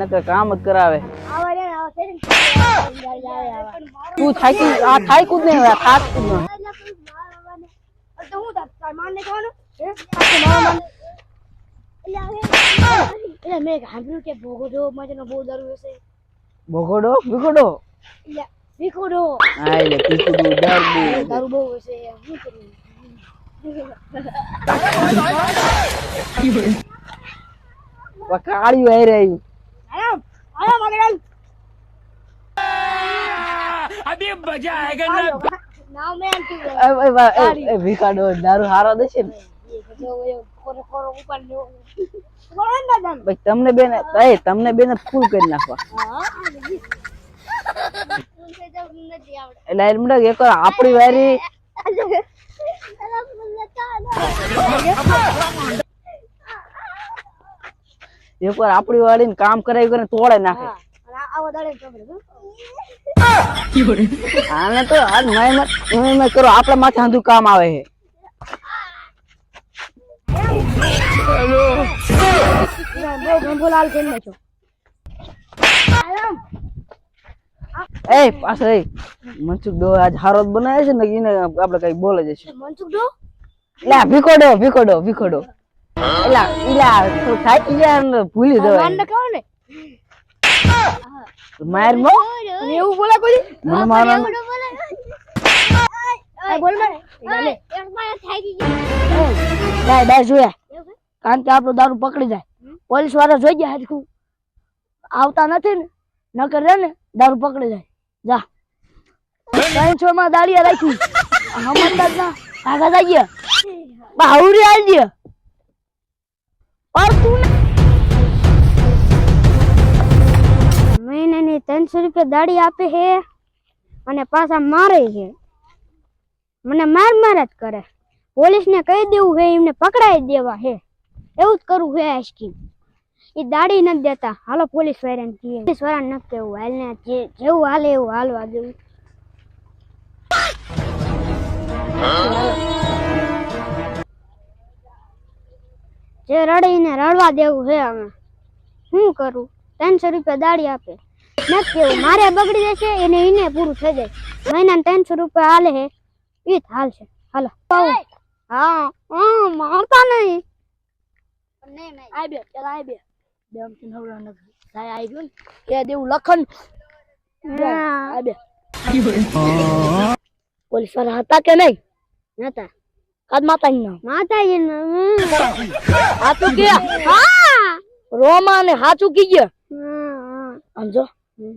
નકર કામ જ કરાવે. તું થાકી આ થાકી જ નહીં થાક જ ન. તો હું તાર માનને કહેવાનું હે એટલે મેં સાંભળ્યું કે ભોગોડો મજાનો બહુ દારૂ હશે. ભોગોડો ભીખોડો એટલે ભીખોડો હા એટલે ભીખોડો દારૂ બહુ હશે શું કરું કાળિયું આવી રહ્યું. આરામ આરામ આગળ अभी मजा आएगा ना. નામ મે આંટી એ ભીખાડો દારૂ હારો દેશે ને કોરો કોરો ઉપર નો કોણ દાદા ભાઈ તમને બેને ફૂલ કરી નાખવા. એટલે એમ એક આપણી વારી એકવાર આપણી વાળીને કામ કરાવી કરીને તોડે નાખે. આને તો આજ મહેનત કરો આપણા માથે આંધું કામ આવે છે. એ પાછો એ મનસુખ દો આજ હારો બનાવે છે ને એને આપણે કઈ બોલે જશે. મનસુખ દો એટલે ભીખોડો એટલે ઈલા થાકી ગયા ને ભૂલી જવાય. માર મો એવું બોલા કોઈ મને મારવાનું બોલ મને એક મારે થાકી ગયા ડાય જોયા કારણ કે આપણો દારૂ પકડી જાય પોલીસ વાળા જોઈ ગયા હરખું આવતા નથી ને નકર રે ને દારૂ પકડી જાય. જા 300 માં દાડિયા રાખી હમણાં ના ભાગા થઈ ગયા બાહુરી આવી ગયા પર તું મહિનાની 300 રૂપિયા દાડી આપે છે અને પાછા મારે છે. મને માર જ કરે. પોલીસ ને કહી દેવું છે એમને પકડાઈ દેવા છે એવું જ કરવું છે. આઈસ્ક્રીમ એ દાડી નથી દેતા. હાલો પોલીસ વાળાને કહીએ. પોલીસ વાળાને નથી કહેવું હાલ ને જેવું હાલે એવું હાલવા દેવું. જે રડીને રડવા દેવું છે. અમે શું કરું 300 રૂપિયા દાડી આપે નથી કેવું મારે બગડી જશે એને પૂરું થઈ જાય. મહિનાને 300 રૂપિયા હાલે છે એ જ હાલ છે. હાલો હા મારતા નહીં પોલીસ વાળા હતા કે નહીં નતા કાદ માતાજી હાચું કે રોમા ને હાચું કી ગયા. સમજો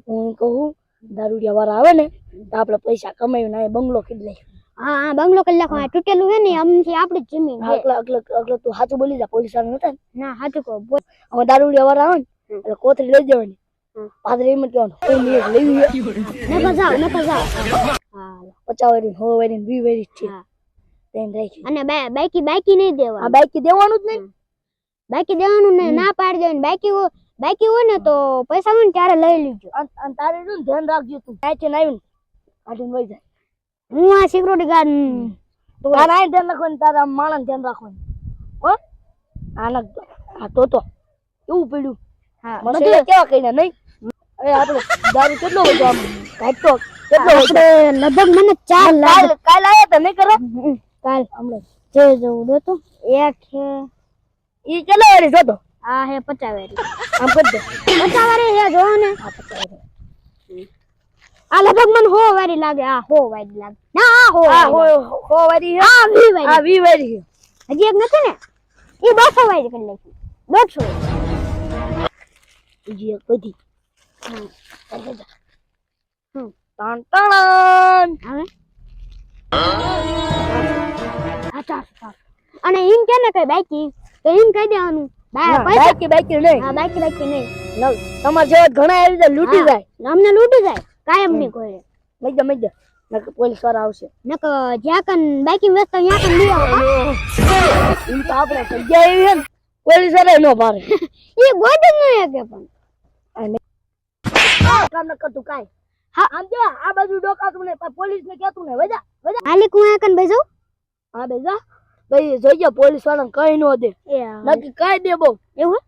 હું કહું દારૂડિયા વાળા આવે ને તો આપડે પૈસા કમાયું ના બંગલો કીધ લઈ. હા બંગલો કરી નાખો. તૂટેલું છે ને આમથી આપડી જ જમીન અગલો તું સાચું બોલી જા. પોલીસ વાળા નતા ના સાચું કહો હવે દારૂડિયા વાળા આવે ને એટલે કોથળી લઈ જવાની પાદરે એમ જ કહેવાનું નકા જાવ 50 વાળી 100 વાળી 20 વાળી છે અને બાકી નહીં દેવા. આ બાકી દેવાનું જ નહીં. બાકી દેવાનું નહીં ના પાડી દેવાની. બાકી હોય ને તો પૈસા હોય ને ત્યારે લઈ લીજો. અને તારે શું ધ્યાન રાખજો તું કાંઈ આવીને કાઢીને વહી જાય. હું આ સિક્યુરિટી ગાર્ડ તારા આ ધ્યાન રાખવાનું તારા માણસ ધ્યાન રાખવાનું હો. આના આ તો એવું પડ્યું. હા બધું કેવા કહીને નહીં. અરે આપણે દારૂ કેટલો બધો આમ કાઢતો કેટલો આપણે લગભગ મને 4 લાખ કાલ આયા તા નહીં કરો કાલ હમણાં જે જવું દો તો એક છે ઈ કેટલા વાળી જોતો આ હે 50 વાળી આમ કરી દે 50 વાળી હે જો ને આ લગભગ મને 100 વાળી લાગે. આ 100 વાળી લાગે ના આ 100 વાળી હે આ 20 વાળી આ 20 વાળી હે. હજી એક નથી ને એ 200 વાળી કરી નાખી 200 બીજી એક બધી તાણ તાણ હવે અને એમ કે ને કઈ બાકી તો એમ કહી દેવાનું બાકી નહીં. હા બાકી નહીં. તમારે જેવા ઘણા આવી જાય લૂંટી જાય. અમને લૂંટી જાય કાયમ નહીં કોઈ. મજા પોલીસ વાળા આવશે નક જ્યાં કન બાકી વેચતા ત્યાં કન લઈ આવો. એમ તો આપણે જગ્યા એવી હે ને પોલીસ વાળા નો ભારે એ ગોદ જ નહીં કે પણ કામ ન કરતું કાઈ. હા આમ જો આ બાજુ ડોકાતું ને પોલીસ ને કહેતું ને વજા હાલી કું કન બેજો. હા બેજા ભાઈ જોઈજો પોલીસ વાળા કઈ નો દે નક્કી કઈ દે બહુ એવું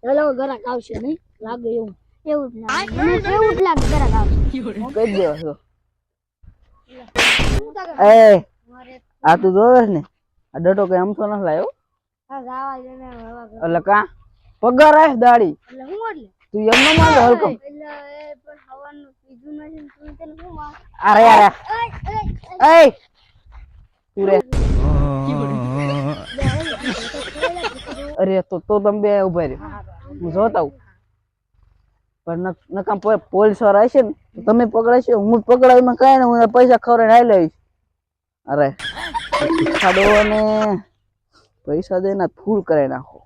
ચાલો ઘરાક આવશે નહીં લાગે એવું. એવું જ લાગે મને તો એવું જ લાગે ઘરાક આવશે હું કહી દેવો છો એ આ તું જોવે ને આ ડટો કઈ આમ તો નથી લાવ્યો હા ગાવા દે ને હવા કર. એટલે કા પગાર આય દાડી એટલે હું એટલે તું એમ ન મારે હલકમ એટલે એ પણ હવાનું પીધું નથી ને તું તને શું વાત અરે યાર એ તું રે અરે તો તમે બે ઉભા રહ્યો હું જોતા આવું પણ નકામ પોલીસ વાળા હશે ને તો તમે પકડાશો હું પકડાવીમાં કઈ ને હું પૈસા ખવડાવીને હાલી આવીશ અરે ખાડો ને પૈસા દઈને ફૂલ કરાવી નાખો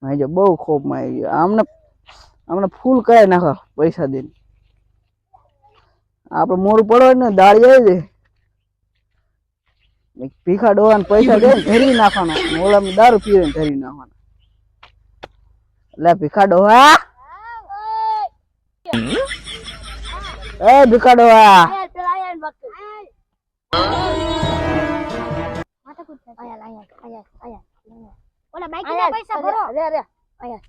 મારી જો બહુ ખોફમાં આવી ગયો આમને ફૂલ કરાવી નાખો પૈસા દઈને આપડે મોડું પડવા ને દાળી આવી દે ભીખા ડોવાને પૈસા દે ધરી નાખવાનો ઓલામાં દારૂ પીવે ધરી નાખવાનો એટલે ભીખા ડોહા એ ભીખા ડોહા પેલા આયા ને વાત કર. માથા કૂટ થાય. આયા ઓલા બાઈક ના પૈસા ભરો રે રે આયા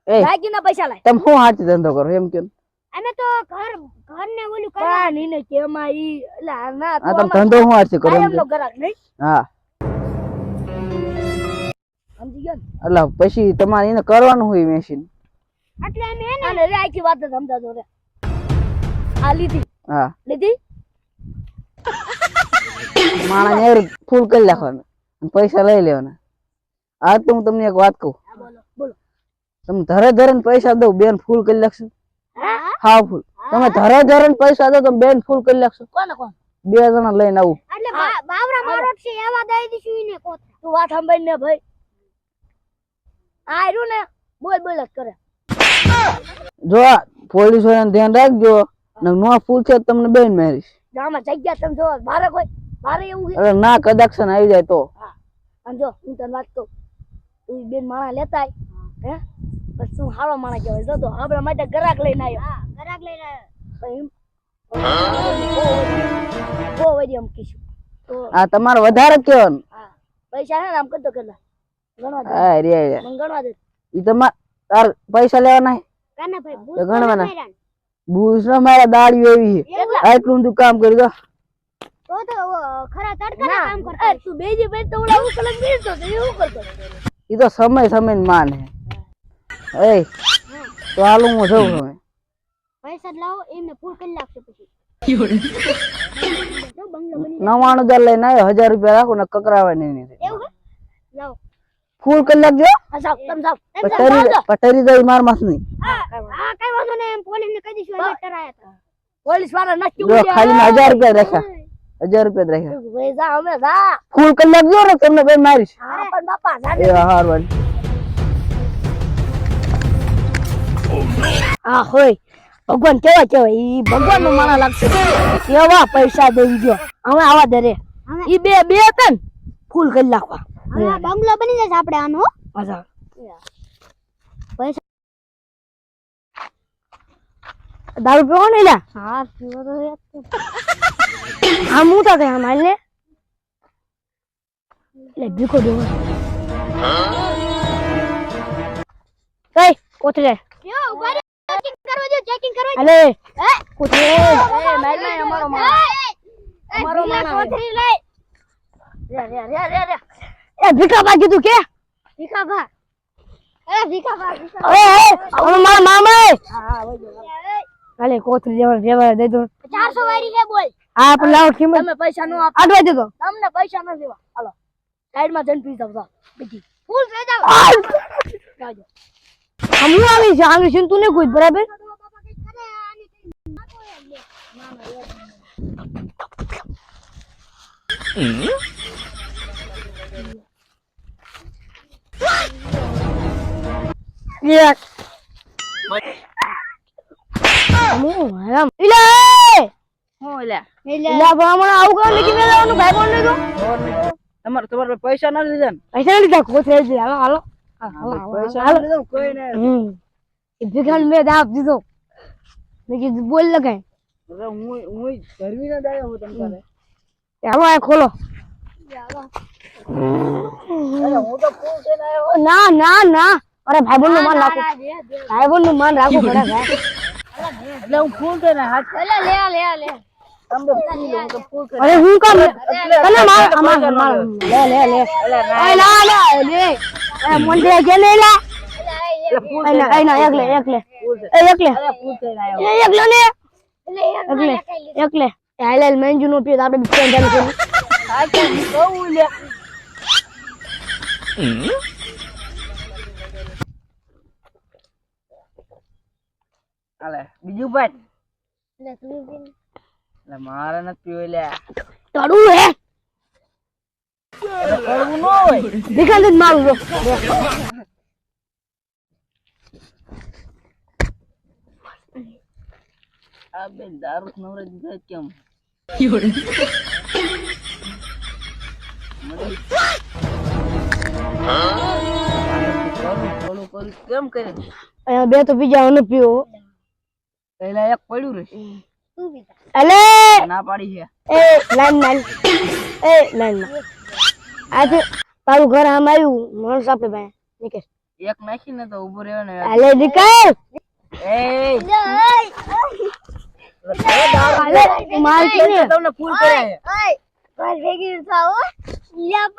એ બાકીના પૈસા લાય. તમે શું હાથી ધંધો કરો એમ કેમ અમે તો ઘર ને ઓલું કરવા પાણી ને કેમાં ઈ એટલે આ ના આ તમે ધંધો શું હાથી કરો એમ કાયમનો કેમ ઘરાક નહીં હા સમજી ગયો ને એટલે પછી તમારે એને કરવાનું હોય મેશીન એટલે અમે હે ને આને રે આખી વાત જ સમજાતો રે આ લીધી હા લીધી માણસ ને ફૂલ કરી નાખવાના અને પૈસા લઈ લેવાના આજ તો હું તમને એક વાત કહું હા બોલો બોલો તમે ધરે ધરે ને પૈસા દો બેન ફૂલ કરી નાખશો હા હા ફૂલ તમે ધરે ધરે ને પૈસા દો તમે બેન ફૂલ કરી નાખશો કોને કોણ 2 જણા લઈને આવું એટલે બાવરા મારો છે એવા દઈ દીશું ઈને કોત તું વાત સાંભળ ને ભાઈ આ રહ્યું ને બોલ બોલ જ કરે જો પોલીસ વાળાને ધ્યાન રાખજો ને નો ફૂલ છે તો તમને બેન મારીશ ગામમાં જગ્યા તમે જો બારે કોઈ બારે એવું છે અરે ના કદાક્ષન આવી જાય તો અને જો હું તને વાત કહું તું બેન માણા લેતા આય, હે બસ તું હારો માણા કહેવાય જો તો આપણા માટે ગ્રાહક લઈને આવ્યો હા ઘરાક લઈને આવ્યો. બહુ વધી એમ કીશું તો આ તમારે વધારે કેવાનું હા પૈસા હે ને આમ કરતો કેટલા ગણવા દે હા રે મને ગણવા દે ઈ તમાર તાર પૈસા લેવાના કાના ભાઈ તો ભૂત ગણવાના. માર્યા. બુસ ના મારા દાડી એવી છે આટલું તું કામ કરી દો તો ખરા તડકા ના કામ કરતા એ તું બેજી ભાઈ તો ઓલા ઉકલમ ગીરતો તો એવું કરતો ઈ તો સમય ની માન હે એ તો હાલું હું જઉં હવે પૈસા જ લાવો એમને ફૂલ કરી નાખશે પછી 99,000 લઈને આવ્યો 1,000 રૂપિયા રાખો ને કકરાવાની નહીં એવું હે લાવો ફૂલ કરી નાખજો આ સાહેબ તમ સાહેબ પટરી જાય માર માસ નહીં હા કઈ વાંધો નહીં એમ પોલીસ ને કહી દઈશું અમે ટરાયા હતા પોલીસ વાળા નક્કી જો ખાલી 1,000 રૂપિયા રાખ્યા 1,000 રૂપિયા રાખ્યા ભાઈ જા અમે જા ફૂલ કરી નાખજો ને તમને બેન મારીશ હા પણ બાપા જા એ હારવાન હા હોય ભગવાન કેવા કેવા ઈ ભગવાન નું માણા લાગશે કેવા પૈસા દઈ ગયો હવે આવા દે રે ઈ બે હતા ને ફૂલ કરી નાખવા હા બંગલો બની જશે આપણે આનો હો. મજા પૈસા દારૂ પીવો ને લ્યા હા પીવો તો યાદ છે. આમ હું તો કઈ આમ હાલ ને એટલે ભીખો દેવો કઈ કોથરે યો ઉભા રહો ચેકિંગ કરવા દો ચેકિંગ કરવા દો. અલે હે કોથરે એ માર ના અમારો માણસ અમારો માણસ કોથરી લઈ રે રે રે રે રે એ ભીખા બા કીધું કે ભીખા ભા એ ભીખા ભા એ અમારો મામા હા અલે કોથરી જેવા દે દો 400 વાળી છે બોલ હા પણ લાવો કિંમત તમે પૈસા નો આપ આટવા દેતો તમને પૈસા ન દેવા હાલો સાઈડ માં જન પી જાવ બીજી ફૂલ થઈ જાવ જાજો હમ આવી છે તું ને કોઈ બરાબર બાપા કઈ કરે આની એક હું ઇલે હું લે ઇલા બામણ આવું કરો લેકી મેલાવાનું ભાઈ કોણ લેજો તમારે પૈસા ના લીધા ને પૈસા લીધા કોથરે દે હાલો હાલો પૈસા ના લીધા કોઈ ને એ ભીખાન મેં દાબ દીધો મેં કીધું બોલ લગાય હું ધરવી ના દાયો હું તમને હાલો આ ખોલો હું તો ફૂલ થઈને આવ્યો. ના ના ના અરે ભાઈબંધ નું માન રાખો ભાઈબંધ નું માન રાખવું પડે ભાઈ એટલે હું ફૂલ થઈને હાથ લે લે લે લે તમે પી લો, હું તો ફૂલ થઈને અરે હું કામ તને માર અમાર પૈસા માર લો. લે લે લે અલા ના, એ લા લા લે એ મોંઢે કે લે લા એટલે ફૂલ એ ના એકલે એકલે ફૂલ થઈને. એ એકલે અરે ફૂલ થઈને આવ્યો. એ એકલે ને એકલે એ હાલ મેંજુ નો પીએ તો આપણે બીજા ચાલુ કરીએ આ કે કહું લે. અલે બીજું પાટ. એટલે મારે નથી પીવું લે. તડું હે એટલે કરવું ન હોય. દીખાન જ મારું જો આ બે દારૂ નવરે દીધા કેમ? થોડું કરું કેમ કરે? અહીંયા બે તો બીજા ન પીવો પહેલા એક પડ્યું રહેશે. અલે ના પાડી છે. એ લાઈન લાઈન એ લાઈન આજે તારું ઘર આમ આવ્યું માણસ આપણે ભાઈ નીકળ એક નાખીને તો ઉભો રહ્યો ને. અલે નીકળ એ અલે માર કે તમને ફૂલ કર્યા છે. ભેગી થાઓ લ્યા